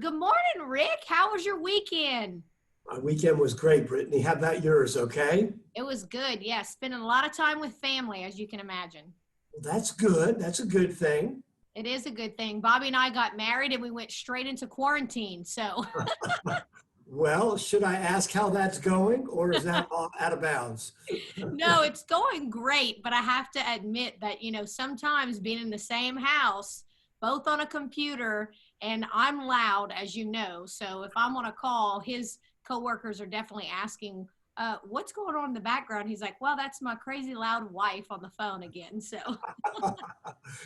Good morning, Rick. How was your weekend? My weekend was great, Brittany. How about yours? Okay. It was good. Yeah, spending a lot of time with family, as you can imagine. Well, that's good. That's a good thing. It is a good thing. Bobby and I got married and we went straight into quarantine. So, Well, should I ask how that's going, or is that all out of bounds? no, it's going great. But I have to admit that, sometimes being in the same house, both on a computer, and I'm loud, as you know. So, if I'm on a call, his coworkers are definitely asking, what's going on in the background? He's like, well, that's my crazy loud wife on the phone again. So,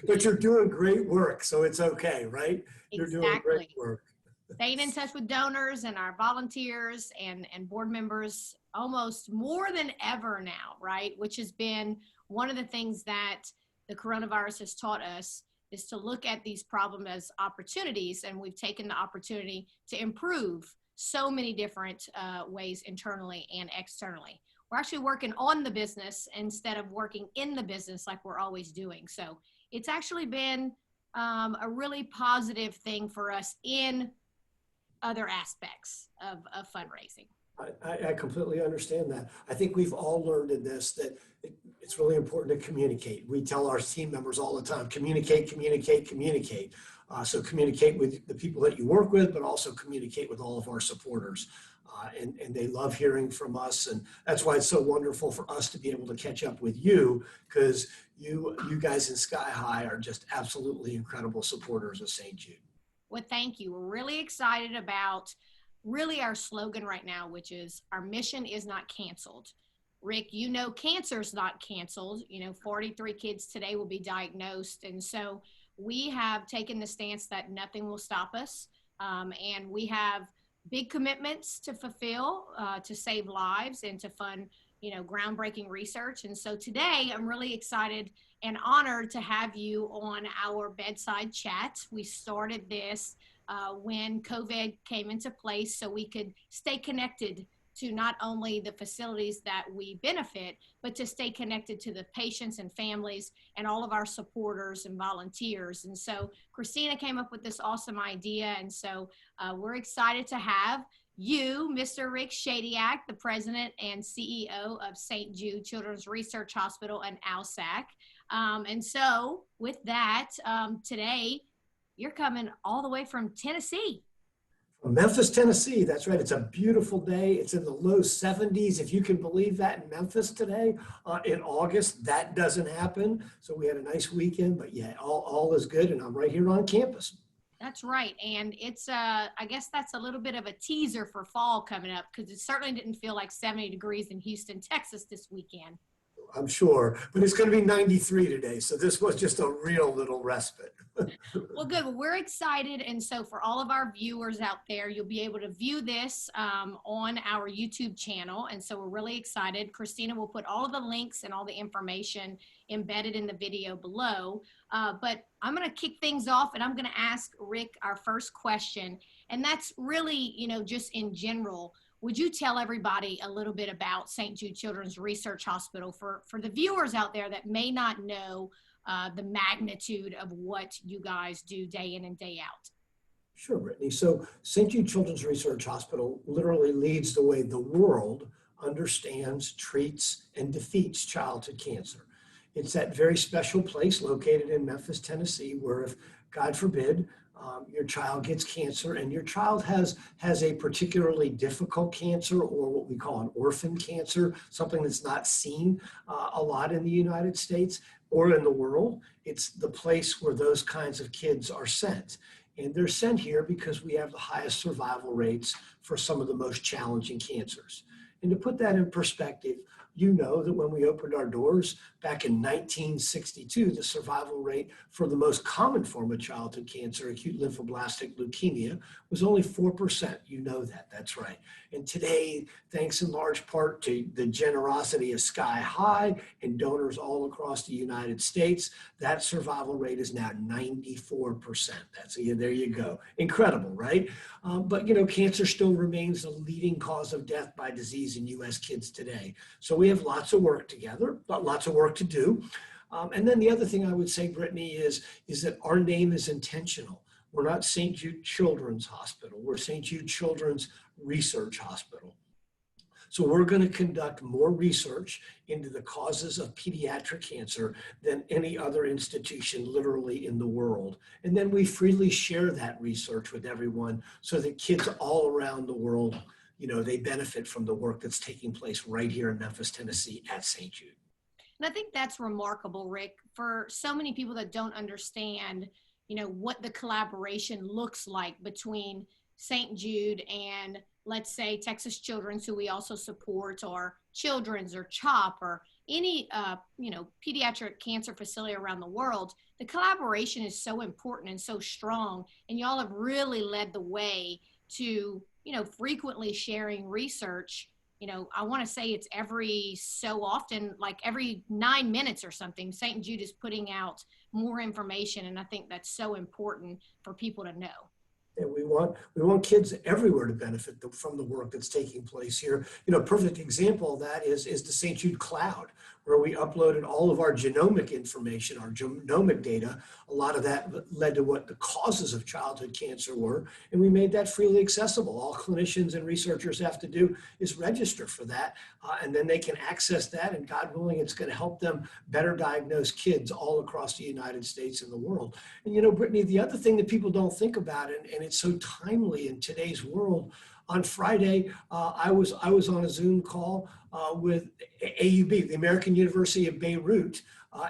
But you're doing great work, so it's okay, right? You're doing great exactly. work. Staying in touch with donors and our volunteers and board members almost more than ever now, right? Which has been one of the things that the coronavirus has taught us is to look at these problems as opportunities. And we've taken the opportunity to improve so many different ways internally and externally. We're actually working on the business instead of working in the business like we're always doing. So it's actually been a really positive thing for us in other aspects of fundraising. I completely understand that. I think we've all learned in this that it's really important to communicate. We tell our team members all the time, communicate, communicate, communicate. So communicate with the people that you work with, but also communicate with all of our supporters. And they love hearing from us. And that's why it's so wonderful for us to be able to catch up with you, because you guys in Sky High are just absolutely incredible supporters of St. Jude. Well, thank you. We're really excited about really our slogan right now, which is our mission is not canceled. Rick, cancer's not canceled. 43 kids today will be diagnosed. And so we have taken the stance that nothing will stop us. And we have big commitments to fulfill, to save lives and to fund, groundbreaking research. And so today I'm really excited and honored to have you on our bedside chat. We started this when COVID came into place so we could stay connected to not only the facilities that we benefit, but to stay connected to the patients and families and all of our supporters and volunteers. And so Christina came up with this awesome idea. And so we're excited to have you, Mr. Rick Shadyac, the president and CEO of St. Jude Children's Research Hospital and ALSAC. And so with that, today you're coming all the way from Tennessee. From Memphis, Tennessee. That's right. It's a beautiful day. It's in the low 70s, if you can believe that, in Memphis today. In August, that doesn't happen. So we had a nice weekend, but yeah, all is good. And I'm right here on campus. That's right. And it's, I guess that's a little bit of a teaser for fall coming up because it certainly didn't feel like 70 degrees in Houston, Texas this weekend. I'm sure, but it's going to be 93 today. So this was just a real little respite. Well, good. Well, we're excited. And so for all of our viewers out there, you'll be able to view this on our YouTube channel. And so we're really excited. Christina will put all of the links and all the information embedded in the video below. But I'm going to kick things off and I'm going to ask Rick our first question. And that's really, just in general, would you tell everybody a little bit about St. Jude Children's Research Hospital for the viewers out there that may not know the magnitude of what you guys do day in and day out? Sure, Brittany. So St. Jude Children's Research Hospital literally leads the way the world understands, treats, and defeats childhood cancer. It's that very special place located in Memphis, Tennessee, where if, God forbid, your child gets cancer and your child has a particularly difficult cancer, or what we call an orphan cancer, something that's not seen a lot in the United States or in the world, it's the place where those kinds of kids are sent. And they're sent here because we have the highest survival rates for some of the most challenging cancers. And to put that in perspective, you know that when we opened our doors back in 1962, the survival rate for the most common form of childhood cancer, acute lymphoblastic leukemia, was only 4%. You know that, that's right. And today, thanks in large part to the generosity of Sky High and donors all across the United States, that survival rate is now 94%. There you go. Incredible, right? But cancer still remains the leading cause of death by disease in U.S. kids today. So we have lots of work together, lots of work to do. And then the other thing I would say, Brittany, is that our name is intentional. We're not St. Jude Children's Hospital. We're St. Jude Children's Research Hospital. So we're going to conduct more research into the causes of pediatric cancer than any other institution literally in the world. And then we freely share that research with everyone so that kids all around the world, they benefit from the work that's taking place right here in Memphis, Tennessee at St. Jude. And I think that's remarkable, Rick, for so many people that don't understand, what the collaboration looks like between St. Jude and, let's say, Texas Children's, who we also support, or Children's or CHOP or any, pediatric cancer facility around the world. The collaboration is so important and so strong, and y'all have really led the way to, frequently sharing research. I want to say it's every so often, like every 9 minutes or something, St. Jude is putting out more information. And I think that's so important for people to know. And we want kids everywhere to benefit from the work that's taking place here. A perfect example of that is the St. Jude Cloud, where we uploaded all of our genomic information, our genomic data. A lot of that led to what the causes of childhood cancer were, and we made that freely accessible. All clinicians and researchers have to do is register for that, and then they can access that, and God willing, it's going to help them better diagnose kids all across the United States and the world. And Brittany, the other thing that people don't think about, and it's so timely in today's world, on Friday, I was on a Zoom call with AUB, the American University of Beirut,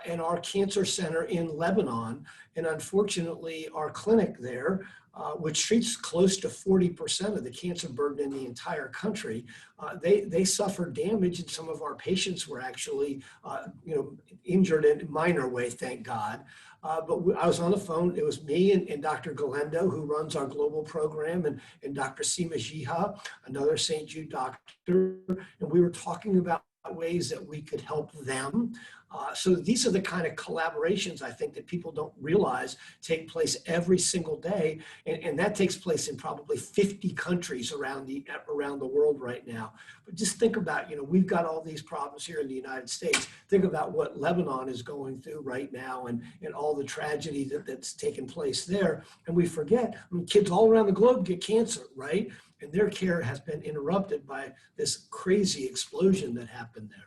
and our cancer center in Lebanon. And unfortunately, our clinic there, which treats close to 40% of the cancer burden in the entire country, they suffered damage, and some of our patients were actually, injured in a minor way, thank God. But I was on the phone. It was me and Dr. Galendo, who runs our global program, and Dr. Seema Jiha, another St. Jude doctor, and we were talking about ways that we could help them. So these are the kind of collaborations I think that people don't realize take place every single day, and that takes place in probably 50 countries around the world right now. But just think about, we've got all these problems here in the United States. Think about what Lebanon is going through right now, and all the tragedy that's taken place there. And we forget, kids all around the globe get cancer, right? And their care has been interrupted by this crazy explosion that happened there.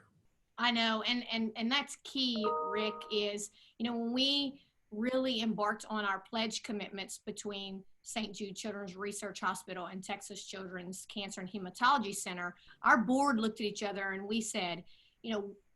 I know, and that's key, Rick, is, when we really embarked on our pledge commitments between St. Jude Children's Research Hospital and Texas Children's Cancer and Hematology Center, our board looked at each other and we said,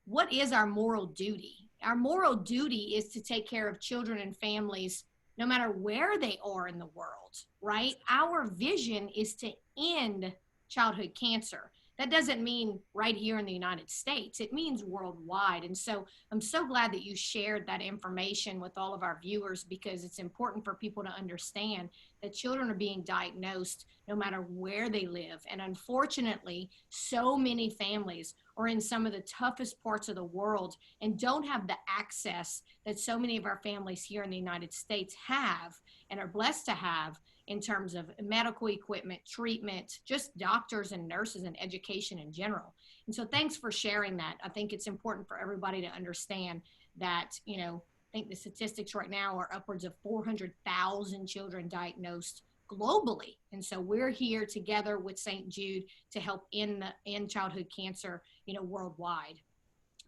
what is our moral duty? Our moral duty is to take care of children and families no matter where they are in the world, right? Our vision is to end childhood cancer. That doesn't mean right here in the United States. It means worldwide. And so I'm so glad that you shared that information with all of our viewers, because it's important for people to understand that children are being diagnosed no matter where they live. And unfortunately, so many families are in some of the toughest parts of the world and don't have the access that so many of our families here in the United States have and are blessed to have, in terms of medical equipment, treatment, just doctors and nurses and education in general. And so thanks for sharing that. I think it's important for everybody to understand that, I think the statistics right now are upwards of 400,000 children diagnosed globally. And so we're here together with St. Jude to help end childhood cancer, worldwide.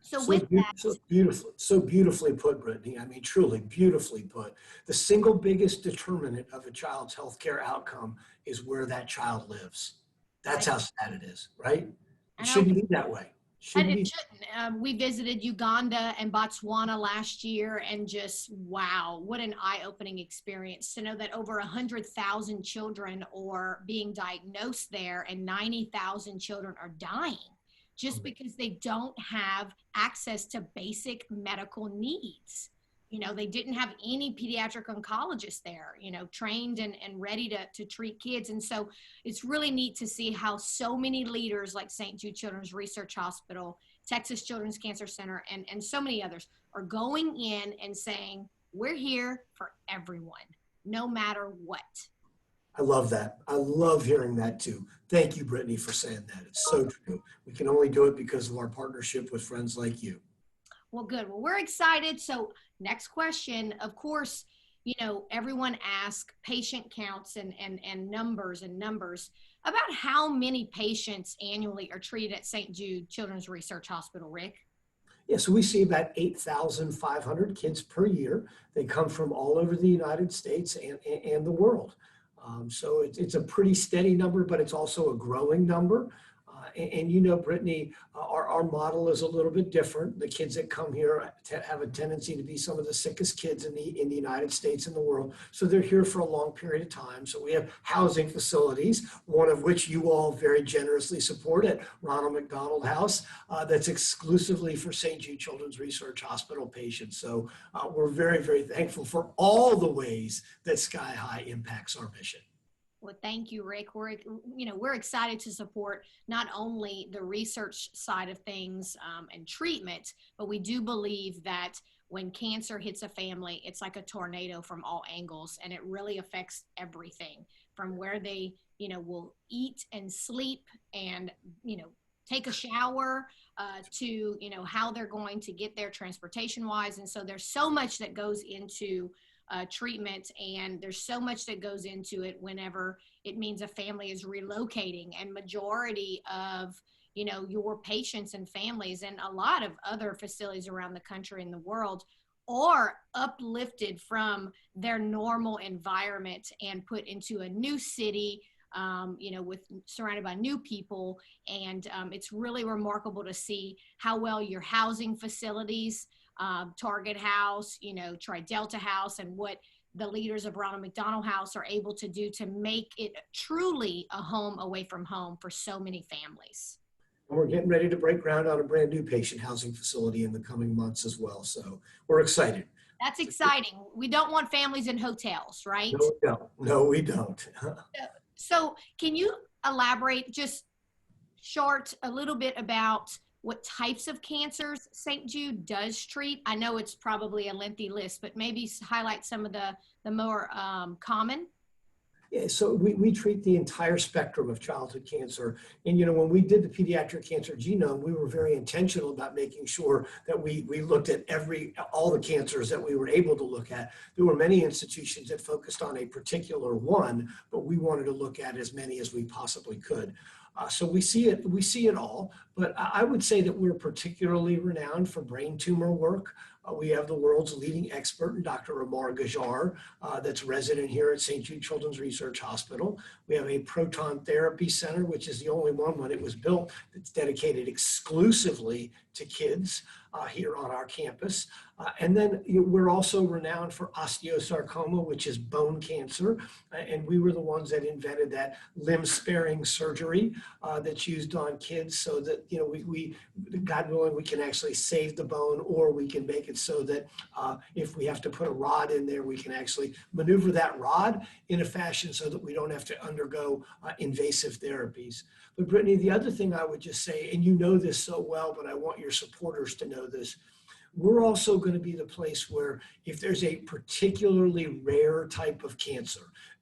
So with that, so beautifully put, Brittany. I mean, truly beautifully put. The single biggest determinant of a child's healthcare outcome is where that child lives. That's how sad it is, right? It shouldn't be that way. Shouldn't. We visited Uganda and Botswana last year, and just, wow, what an eye-opening experience to know that over 100,000 children are being diagnosed there, and 90,000 children are dying just because they don't have access to basic medical needs. They didn't have any pediatric oncologists there, trained and ready to treat kids. And so it's really neat to see how so many leaders like St. Jude Children's Research Hospital, Texas Children's Cancer Center, and so many others are going in and saying, we're here for everyone, no matter what. I love that. I love hearing that too. Thank you, Brittany, for saying that. It's so true. We can only do it because of our partnership with friends like you. Well, good. Well, we're excited. So next question, of course, everyone asks patient counts and numbers about how many patients annually are treated at St. Jude Children's Research Hospital, Rick. Yeah, so we see about 8,500 kids per year. They come from all over the United States and the world. So it's a pretty steady number, but it's also a growing number. Brittany, our model is a little bit different. The kids that come here have a tendency to be some of the sickest kids in the United States and the world. So they're here for a long period of time. So we have housing facilities, one of which you all very generously support at Ronald McDonald House, that's exclusively for St. Jude Children's Research Hospital patients. So we're very, very thankful for all the ways that Sky High impacts our mission. Well, thank you, Rick. We're excited to support not only the research side of things and treatment, but we do believe that when cancer hits a family, it's like a tornado from all angles, and it really affects everything from where they, will eat and sleep and, take a shower to, how they're going to get there transportation wise. And so there's so much that goes into treatment, and there's so much that goes into it whenever it means a family is relocating. And majority of your patients and families and a lot of other facilities around the country and the world are uplifted from their normal environment and put into a new city, with surrounded by new people. And it's really remarkable to see how well your housing facilities, Target House, Tri Delta House, and what the leaders of Ronald McDonald House are able to do to make it truly a home away from home for so many families. And we're getting ready to break ground on a brand new patient housing facility in the coming months as well. So we're excited. That's exciting. We don't want families in hotels, right? No, we don't. No, we don't. So can you elaborate just short a little bit about what types of cancers St. Jude does treat? I know it's probably a lengthy list, but maybe highlight some of the more common. Yeah, so we treat the entire spectrum of childhood cancer. And, when we did the pediatric cancer genome, we were very intentional about making sure that we looked at all the cancers that we were able to look at. There were many institutions that focused on a particular one, but we wanted to look at as many as we possibly could. So we see it all, but I would say that we're particularly renowned for brain tumor work. We have the world's leading expert, Dr. Amar Gajar, that's resident here at St. Jude Children's Research Hospital. We have a proton therapy center, which is the only one when it was built that's dedicated exclusively to kids here on our campus. And then we're also renowned for osteosarcoma, which is bone cancer. And we were the ones that invented that limb-sparing surgery that's used on kids so that, we God willing, we can actually save the bone, or we can make it so that if we have to put a rod in there, we can actually maneuver that rod in a fashion so that we don't have to undergo invasive therapies. But Brittany, the other thing I would just say, and you know this so well, but I want your supporters to know this, we're also going to be the place where if there's a particularly rare type of cancer,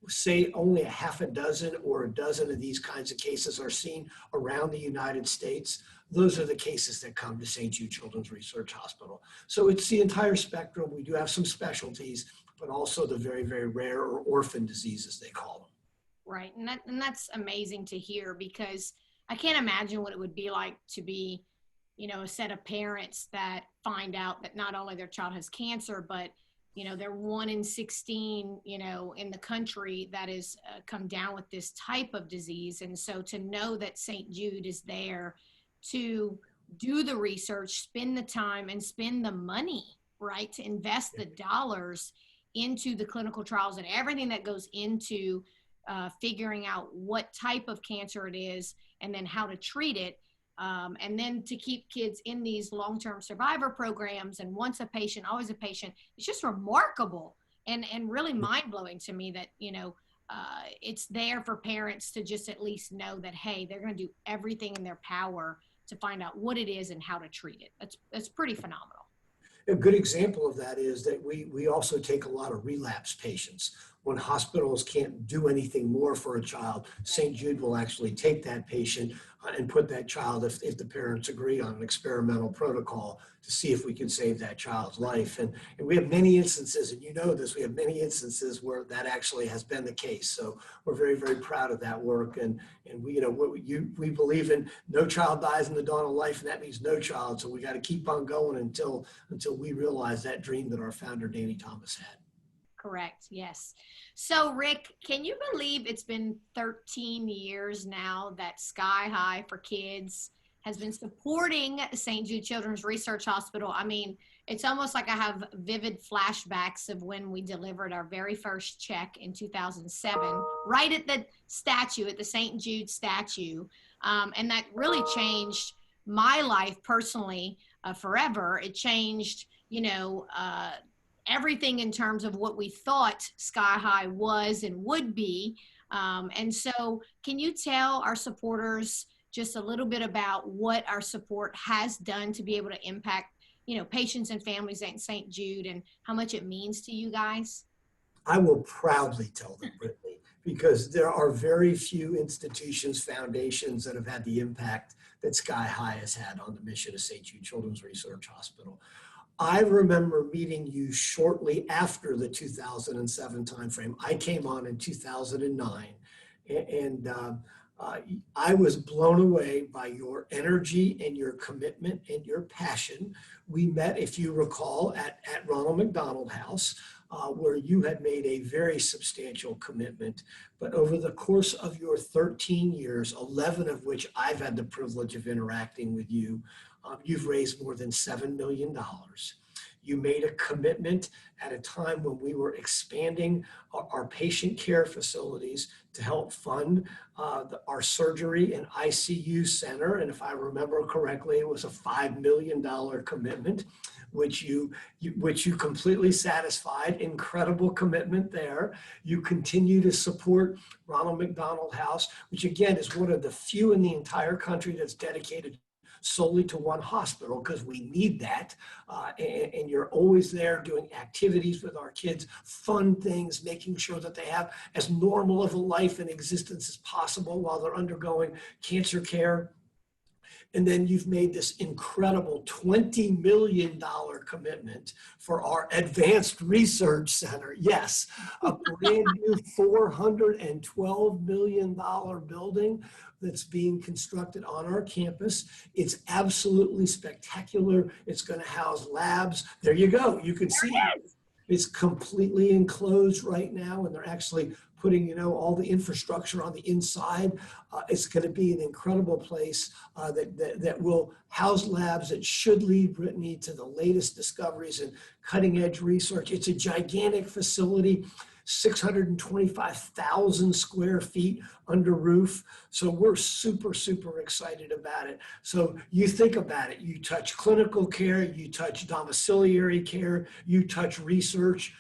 say only a half a dozen or a dozen of these kinds of cases are seen around the United States, those are the cases that come to St. Jude Children's Research Hospital. So it's the entire spectrum. We do have some specialties, but also the very, very rare or orphan diseases, they call them. Right, and that's amazing to hear, because I can't imagine what it would be like to be, a set of parents that find out that not only their child has cancer, but they're 1 in 16, in the country that is come down with this type of disease. And so to know that St. Jude is there to do the research, spend the time, and spend the money, right, to invest the dollars into the clinical trials and everything that goes into figuring out what type of cancer it is and then how to treat it. And then to keep kids in these long-term survivor programs, and once a patient, always a patient, it's just remarkable and really mind-blowing to me that, it's there for parents to just at least know that, hey, they're going to do everything in their power to find out what it is and how to treat it. That's pretty phenomenal. A good example of that is that we also take a lot of relapse patients. when hospitals can't do anything more for a child, St. Jude will actually take that patient and put that child, if the parents agree, on an experimental protocol to see if we can save that child's life. And we have many instances, and you know this, we have many instances where that actually has been the case. So we're very, very proud of that work. And we, we believe in no child dies in the dawn of life, and that means no child. So we got to keep on going until we realize that dream that our founder, Danny Thomas, had. Correct. Yes. So, Rick, can you believe it's been 13 years now that Sky High for Kids has been supporting St. Jude Children's Research Hospital? I mean, it's almost like I have vivid flashbacks of when we delivered our very first check in 2007, right at the statue, at the St. Jude statue. And that really changed my life personally forever. It changed, everything in terms of what we thought Sky High was and would be. And so can you tell our supporters just a little bit about what our support has done to be able to impact, patients and families at St. Jude and how much it means to you guys? I will proudly tell them, Brittany, because there are very few institutions, foundations that have had the impact that Sky High has had on the mission of St. Jude Children's Research Hospital. I remember meeting you shortly after the 2007 timeframe. I came on in 2009, and I was blown away by your energy and your commitment and your passion. We met, if you recall, at Ronald McDonald House, where you had made a very substantial commitment. But over the course of your 13 years, 11 of which I've had the privilege of interacting with you, you've raised more than $7 million. You made a commitment at a time when we were expanding our patient care facilities to help fund our surgery and ICU center. And if I remember correctly, it was a $5 million commitment, which you completely satisfied. Incredible commitment there. You continue to support Ronald McDonald House, which again is one of the few in the entire country that's dedicated solely to one hospital, because we need that. And you're always there doing activities with our kids, fun things, making sure that they have as normal of a life and existence as possible while they're undergoing cancer care. And then you've made this incredible $20 million commitment for our Advanced Research Center. Yes, a brand new $412 million building that's being constructed on our campus. It's absolutely spectacular. It's going to house labs. There you go. You can see it. It's completely enclosed right now, and they're actually putting, all the infrastructure on the inside. It's going to be an incredible place that will house labs that should lead Brittany to the latest discoveries and cutting edge research. It's a gigantic facility, 625,000 square feet under roof. So we're super, super excited about it. So you think about it, you touch clinical care, you touch domiciliary care, you touch research.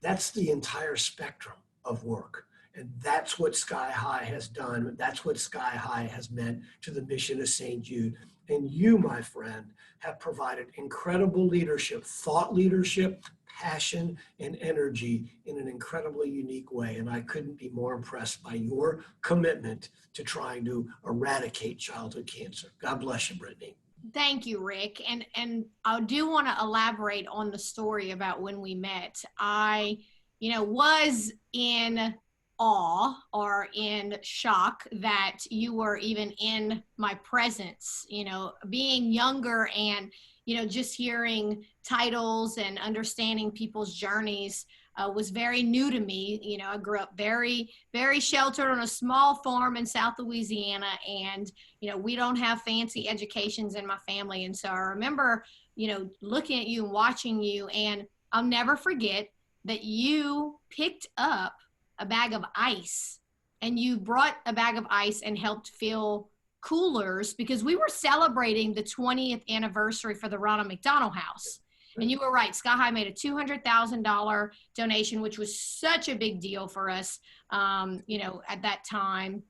That's the entire spectrum of work. And that's what Sky High has done. That's what Sky High has meant to the mission of St. Jude. And you, my friend, have provided incredible leadership, thought leadership, passion, and energy in an incredibly unique way. And I couldn't be more impressed by your commitment to trying to eradicate childhood cancer. God bless you, Brittany. Thank you, Rick. And I do want to elaborate on the story about when we met. I, was in awe or in shock that you were even in my presence, being younger and, just hearing titles and understanding people's journeys was very new to me. I grew up very, very sheltered on a small farm in South Louisiana, and, we don't have fancy educations in my family. And so I remember, looking at you and watching you, and I'll never forget that you picked up a bag of ice, and you brought a bag of ice and helped fill coolers because we were celebrating the 20th anniversary for the Ronald McDonald House. And you were right, Sky High made a $200,000 donation, which was such a big deal for us, at that time.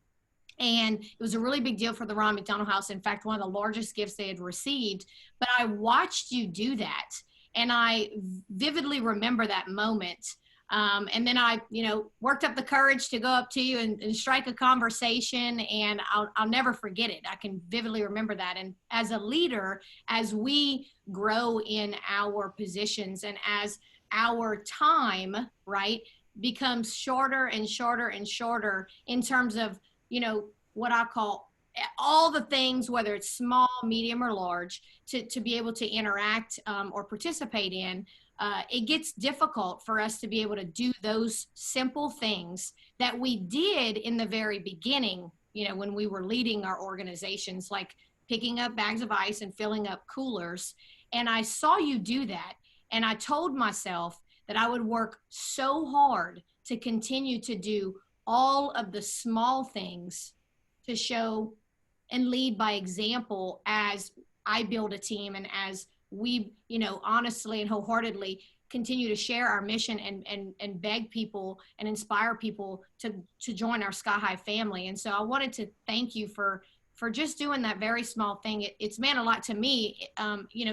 And it was a really big deal for the Ronald McDonald House. In fact, one of the largest gifts they had received. But I watched you do that, and I vividly remember that moment. And then I, worked up the courage to go up to you and strike a conversation, and I'll never forget it. I can vividly remember that. And as a leader, as we grow in our positions and as our time, right, becomes shorter and shorter and shorter in terms of, what I call all the things, whether it's small, medium, or large, to be able to interact or participate in, it gets difficult for us to be able to do those simple things that we did in the very beginning, when we were leading our organizations, like picking up bags of ice and filling up coolers. And I saw you do that. And I told myself that I would work so hard to continue to do all of the small things to show and lead by example as I build a team and as we, honestly and wholeheartedly continue to share our mission and beg people and inspire people to join our Sky High family. And so I wanted to thank you for just doing that very small thing. It's meant a lot to me,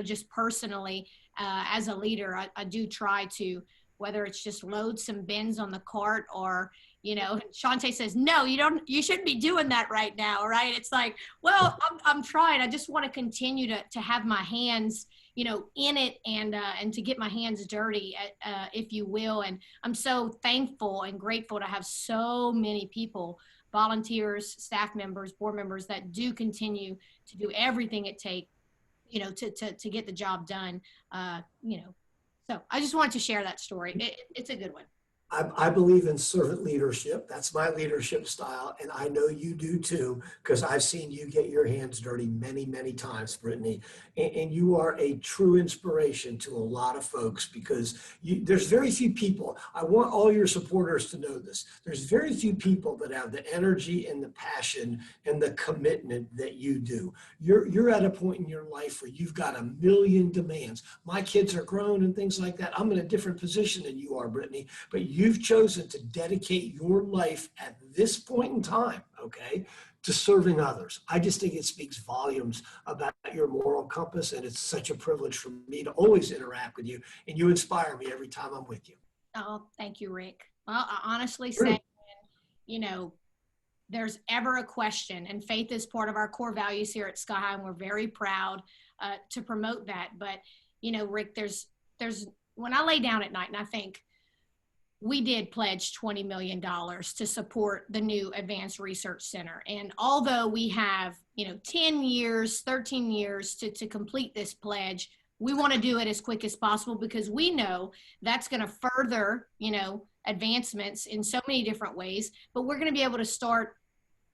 just personally, as a leader. I do try to, whether it's just load some bins on the cart or, Shantae says, no, you shouldn't be doing that right now. Right. It's like, well, I'm trying. I just want to continue to have my hands, in it and to get my hands dirty, if you will. And I'm so thankful and grateful to have so many people, volunteers, staff members, board members, that do continue to do everything it takes, to get the job done. So I just wanted to share that story. It's a good one. I believe in servant leadership. That's my leadership style. And I know you do too, because I've seen you get your hands dirty many, many times, Brittany. And you are a true inspiration to a lot of folks, because there's very few people. I want all your supporters to know this. There's very few people that have the energy and the passion and the commitment that you do. You're at a point in your life where you've got a million demands. My kids are grown and things like that. I'm in a different position than you are, Brittany, but you've chosen to dedicate your life at this point in time, okay, to serving others. I just think it speaks volumes about your moral compass, and it's such a privilege for me to always interact with you, and you inspire me every time I'm with you. Oh, thank you, Rick. Well, I honestly say, there's ever a question, and faith is part of our core values here at Sky High, and we're very proud to promote that. But, Rick, there's when I lay down at night and I think, we did pledge $20 million to support the new Advanced Research Center. And although we have, 10 years, 13 years to complete this pledge, we want to do it as quick as possible, because we know that's going to further, advancements in so many different ways. But we're going to be able to start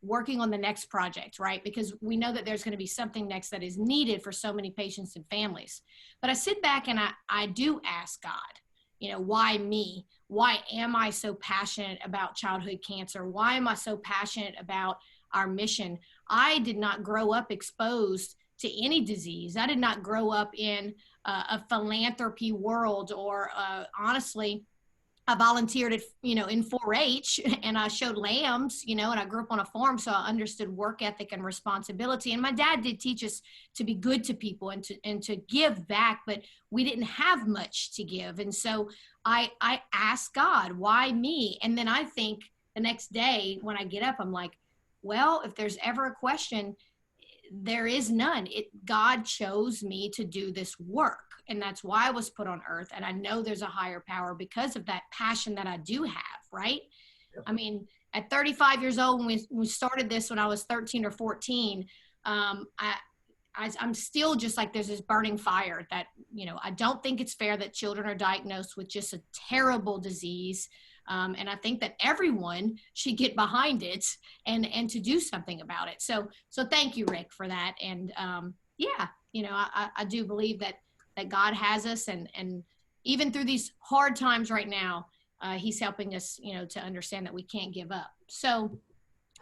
working on the next project, right? Because we know that there's going to be something next that is needed for so many patients and families. But I sit back and I do ask God, why me? Why am I so passionate about childhood cancer? Why am I so passionate about our mission? I did not grow up exposed to any disease. I did not grow up in a philanthropy world, or honestly, I volunteered at, in 4-H, and I showed lambs, and I grew up on a farm, so I understood work ethic and responsibility. And my dad did teach us to be good to people and to give back, but we didn't have much to give. And so I asked God, why me? And then I think the next day when I get up, I'm like, well, if there's ever a question, there is none. God chose me to do this work. And that's why I was put on earth. And I know there's a higher power because of that passion that I do have, right? Yep. I mean, at 35 years old, when we started this when I was 13 or 14, I'm still just like, there's this burning fire that, I don't think it's fair that children are diagnosed with just a terrible disease. And I think that everyone should get behind it and to do something about it. So thank you, Rick, for that. And I do believe that God has us, and even through these hard times right now, he's helping us, to understand that we can't give up. So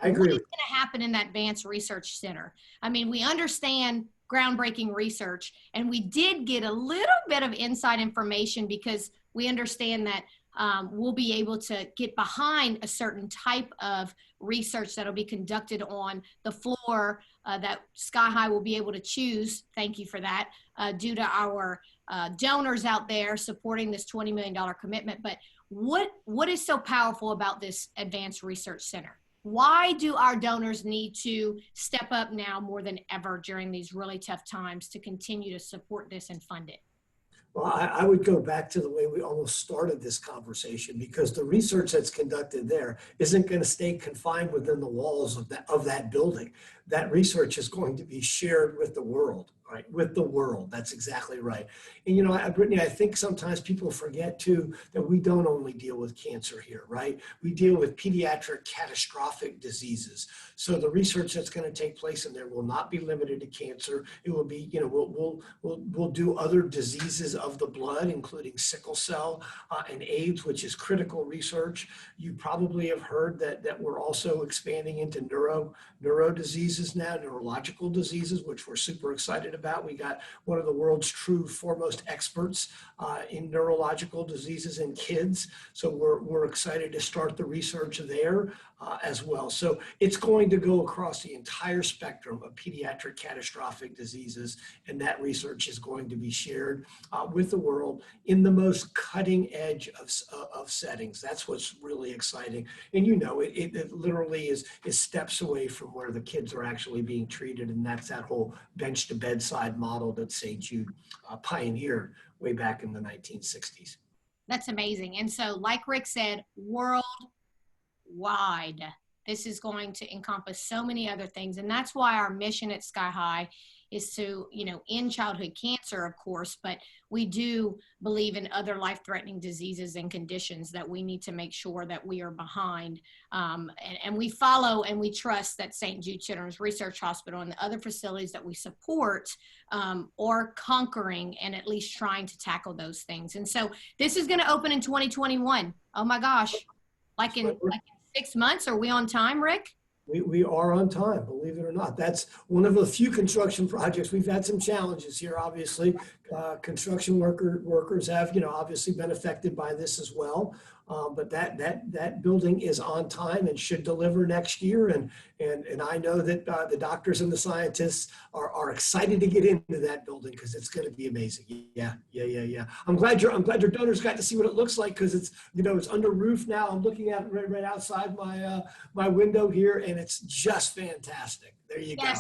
I agree. What is going to happen in that Advanced Research Center? I mean, we understand groundbreaking research, and we did get a little bit of inside information because we understand that we'll be able to get behind a certain type of research that'll be conducted on the floor that Sky High will be able to choose. Thank you for that. Due to our donors out there supporting this $20 million commitment. But what is so powerful about this Advanced Research Center? Why do our donors need to step up now more than ever during these really tough times to continue to support this and fund it? Well, I would go back to the way we almost started this conversation, because the research that's conducted there isn't going to stay confined within the walls of that building. That research is going to be shared with the world, right? With the world. That's exactly right. And Brittany, I think sometimes people forget too that we don't only deal with cancer here, right? We deal with pediatric catastrophic diseases. So the research that's going to take place in there will not be limited to cancer. It will be, we'll do other diseases of the blood, including sickle cell and AIDS, which is critical research. You probably have heard that we're also expanding into neuro diseases now, neurological diseases, which we're super excited about. We got one of the world's true foremost experts in neurological diseases in kids. So we're excited to start the research there as well. So it's going to go across the entire spectrum of pediatric catastrophic diseases, and that research is going to be shared with the world in the most cutting edge of settings. That's what's really exciting. And it literally is steps away from where the kids are actually being treated, and that's that whole bench to bedside model that St. Jude pioneered way back in the 1960s. That's amazing. And so, like Rick said, worldwide, this is going to encompass so many other things. And that's why our mission at Sky High is to, end childhood cancer, of course, but we do believe in other life-threatening diseases and conditions that we need to make sure that we are behind. And we follow and we trust that St. Jude Children's Research Hospital and the other facilities that we support are conquering and at least trying to tackle those things. And so this is going to open in 2021. Oh my gosh, like in 6 months. Are we on time, Rick? We are on time, believe it or not. That's one of the few construction projects. We've had some challenges here, obviously. Construction workers have, obviously been affected by this as well. But that building is on time and should deliver next year. And I know that the doctors and the scientists are excited to get into that building because it's going to be amazing. Yeah. I'm glad your donors got to see what it looks like, because it's it's under roof now. I'm looking at it right outside my window here, and it's just fantastic. There you go.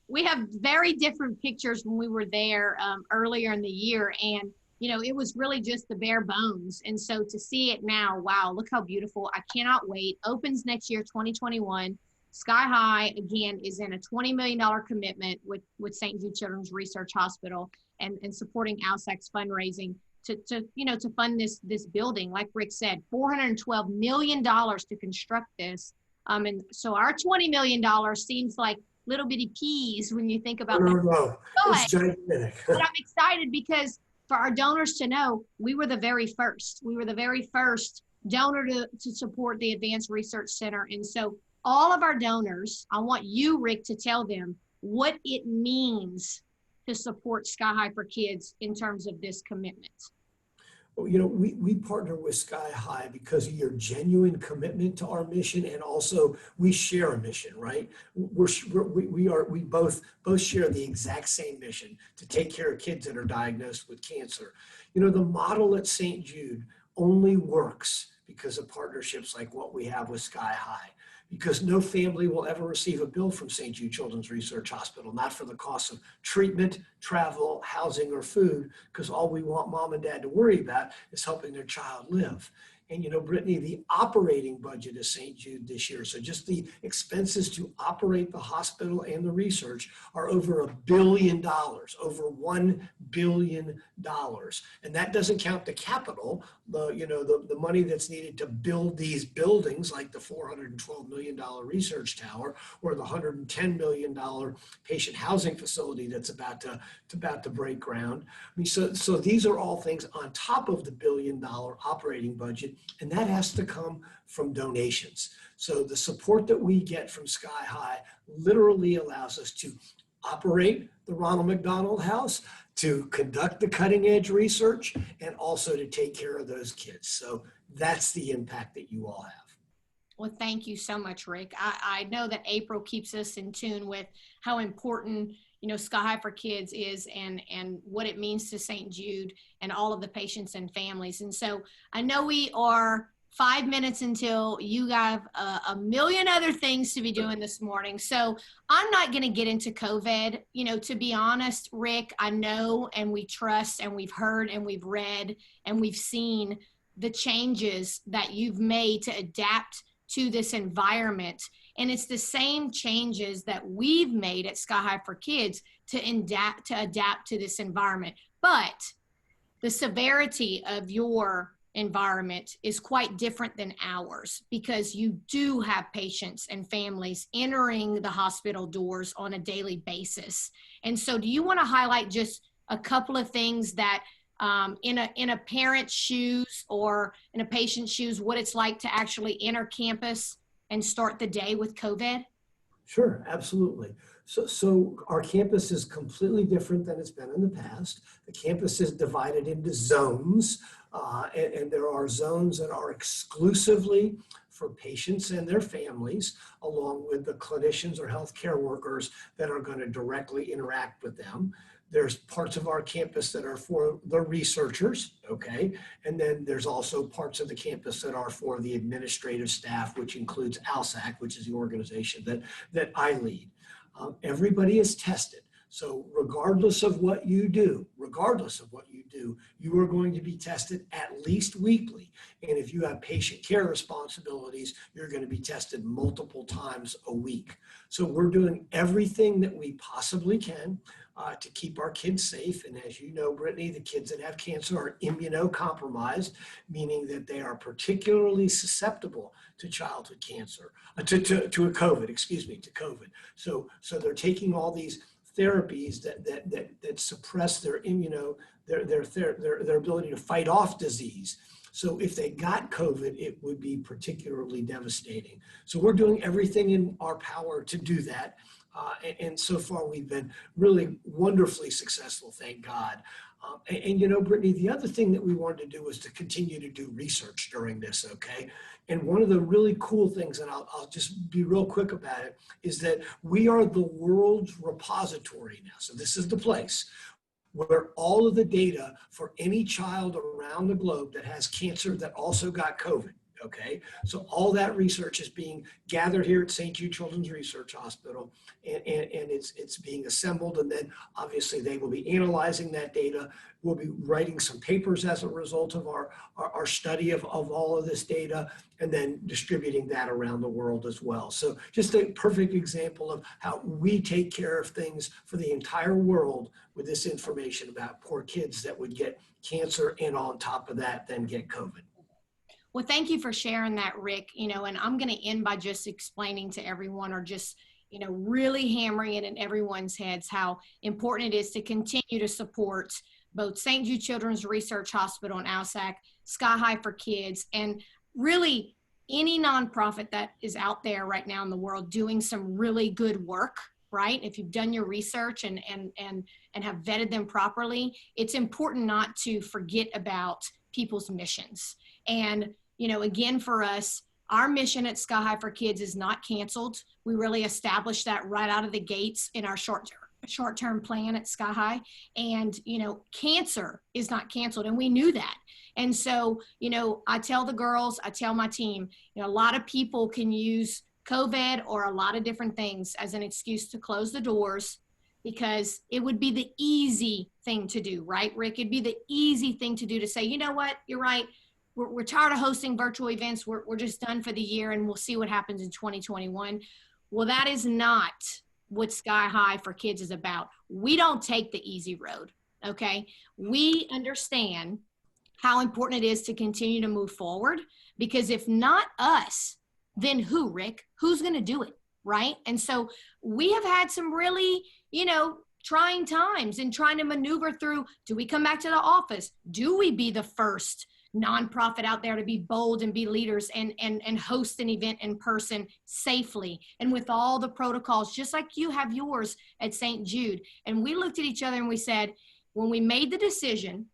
We have very different pictures when we were there earlier in the year, and it was really just the bare bones. And so to see it now, wow, look how beautiful. I cannot wait. Opens next year, 2021. Sky High, again, is in a $20 million commitment with St. Jude Children's Research Hospital and supporting ALSAC's fundraising to fund this building. Like Rick said, $412 million to construct this. And so our $20 million seems like little bitty peas when you think about that. No. It's gigantic. But I'm excited because for our donors to know, we were the very first. We were the very first donor to support the Advanced Research Center. And so all of our donors, I want you, Rick, to tell them what it means to support Sky High for Kids in terms of this commitment. We partner with Sky High because of your genuine commitment to our mission, and also we share a mission, right? We both share the exact same mission to take care of kids that are diagnosed with cancer. The model at St. Jude only works because of partnerships like what we have with Sky High. Because no family will ever receive a bill from St. Jude Children's Research Hospital, not for the cost of treatment, travel, housing, or food, because all we want mom and dad to worry about is helping their child live. And Brittany, the operating budget of St. Jude this year, so just the expenses to operate the hospital and the research, are over $1 billion, over $1 billion. And that doesn't count the capital, the money that's needed to build these buildings, like the $412 million research tower or the $110 million patient housing facility that's about to break ground. I mean, so these are all things on top of the $1 billion operating budget. And that has to come from donations. So the support that we get from Sky High literally allows us to operate the Ronald McDonald House, to conduct the cutting edge research, and also to take care of those kids. So that's the impact that you all have. Well, thank you so much, Rick. I know that April keeps us in tune with how important Sky High for Kids is, and what it means to St. Jude and all of the patients and families. And so I know we are 5 minutes until you have a million other things to be doing this morning. So I'm not going to get into COVID. To be honest, Rick, I know, and we trust, and we've heard, and we've read, and we've seen the changes that you've made to adapt to this environment. And it's the same changes that we've made at Sky High for Kids to adapt to this environment. But the severity of your environment is quite different than ours, because you do have patients and families entering the hospital doors on a daily basis. And so do you want to highlight just a couple of things that in a parent's shoes or in a patient's shoes, what it's like to actually enter campus and start the day with COVID? Sure, absolutely. So our campus is completely different than it's been in the past. The campus is divided into zones, and there are zones that are exclusively for patients and their families, along with the clinicians or healthcare workers that are going to directly interact with them. There's parts of our campus that are for the researchers, okay? And then there's also parts of the campus that are for the administrative staff, which includes ALSAC, which is the organization that I lead. Everybody is tested. So regardless of what you do, you are going to be tested at least weekly. And if you have patient care responsibilities, you're going to be tested multiple times a week. So we're doing everything that we possibly can to keep our kids safe. And as you know, Brittany, the kids that have cancer are immunocompromised, meaning that they are particularly susceptible to childhood cancer, to COVID. So they're taking all these therapies that suppress their their ability to fight off disease. So if they got COVID, it would be particularly devastating. So we're doing everything in our power to do that. And so far we've been really wonderfully successful, thank God. Brittany, the other thing that we wanted to do was to continue to do research during this, okay? And one of the really cool things, and I'll just be real quick about it, is that we are the world's repository now. So this is the place where all of the data for any child around the globe that has cancer that also got COVID, okay? So all that research is being gathered here at St. Jude Children's Research Hospital, and it's being assembled, and then obviously they will be analyzing that data. We'll be writing some papers as a result of our study of all of this data, and then distributing that around the world as well. So just a perfect example of how we take care of things for the entire world with this information about poor kids that would get cancer, and on top of that, then get COVID. Well, thank you for sharing that, Rick. And I'm going to end by just explaining to everyone, or just, really hammering it in everyone's heads, how important it is to continue to support both St. Jude Children's Research Hospital and ALSAC, Sky High for Kids, and really any nonprofit that is out there right now in the world doing some really good work, right? If you've done your research and have vetted them properly, it's important not to forget about people's missions. And again, for us, our mission at Sky High for Kids is not canceled. We really established that right out of the gates in our short-term plan at Sky High. And, cancer is not canceled, and we knew that. And so, I tell the girls, I tell my team, a lot of people can use COVID or a lot of different things as an excuse to close the doors, because it would be the easy thing to do, right, Rick? It'd be the easy thing to do to say, you know what, you're right. We're tired of hosting virtual events. We're just done for the year, and we'll see what happens in 2021. Well, that is not what Sky High for Kids is about. We don't take the easy road, okay? We understand how important it is to continue to move forward, because if not us, then who, Rick? Who's going to do it, right? And so we have had some really, trying times in trying to maneuver through, do we come back to the office? Do we be the first nonprofit out there to be bold and be leaders and host an event in person safely and with all the protocols, just like you have yours at St. Jude? And we looked at each other and we said, when we made the decision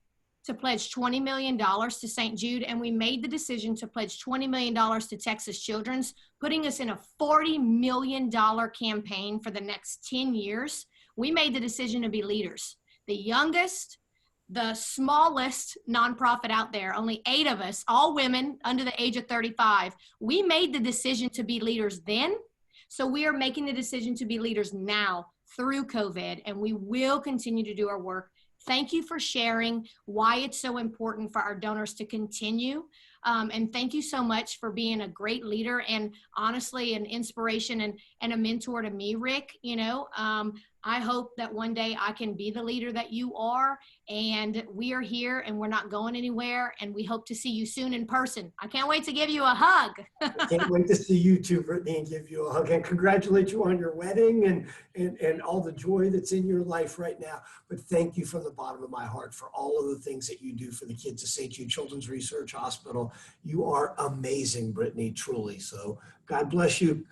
to pledge $20 million to St. Jude, and we made the decision to pledge $20 million to Texas Children's, putting us in a $40 million campaign for the next 10 years, we made the decision to be leaders. The youngest, the smallest nonprofit out there, only 8 of us, all women under the age of 35. We made the decision to be leaders then. So we are making the decision to be leaders now through COVID, and we will continue to do our work. Thank you for sharing why it's so important for our donors to continue. And thank you so much for being a great leader and honestly an inspiration and a mentor to me, Rick. I hope that one day I can be the leader that you are, and we are here and we're not going anywhere, and we hope to see you soon in person. I can't wait to give you a hug. Can't wait to see you too, Brittany, and give you a hug and congratulate you on your wedding and all the joy that's in your life right now. But thank you from the bottom of my heart for all of the things that you do for the kids at St. Jude Children's Research Hospital. You are amazing, Brittany, truly. So God bless you.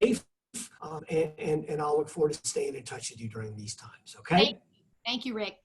And I'll look forward to staying in touch with you during these times, okay? Thank you, Rick.